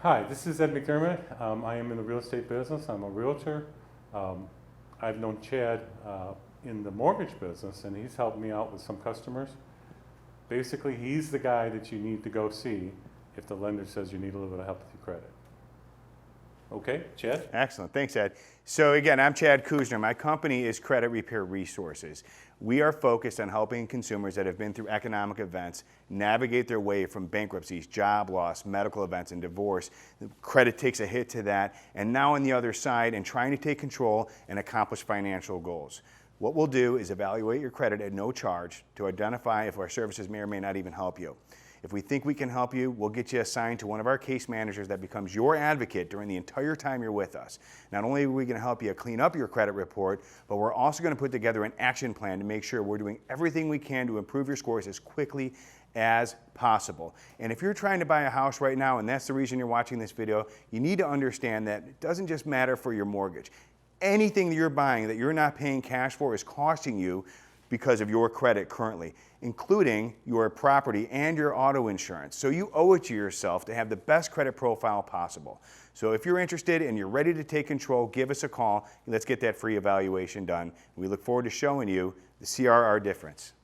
Hi, this is Ed McDermott. I am in the real estate business. I'm a realtor. I've known Chad in the mortgage business, and he's helped me out with some customers. Basically, he's the guy that you need to go see if the lender says you need a little bit of help with your credit. Okay, Chad? Excellent. Thanks, Ed. So again, I'm Chad Kusner. My company is Credit Repair Resources. We are focused on helping consumers that have been through economic events navigate their way from bankruptcies, job loss, medical events, and divorce. Credit takes a hit to that, and now on the other side and trying to take control and accomplish financial goals. What we'll do is evaluate your credit at no charge to identify if our services may or may not even help you. If we think we can help you, we'll get you assigned to one of our case managers that becomes your advocate during the entire time you're with us. Not only are we going to help you clean up your credit report, but we're also going to put together an action plan to make sure we're doing everything we can to improve your scores as quickly as possible. And if you're trying to buy a house right now, and that's the reason you're watching this video, you need to understand that it doesn't just matter for your mortgage. Anything that you're buying that you're not paying cash for is costing you because of your credit currently, including your property and your auto insurance. So you owe it to yourself to have the best credit profile possible. So if you're interested and you're ready to take control, give us a call. Let's get that free evaluation done. We look forward to showing you the CRR difference.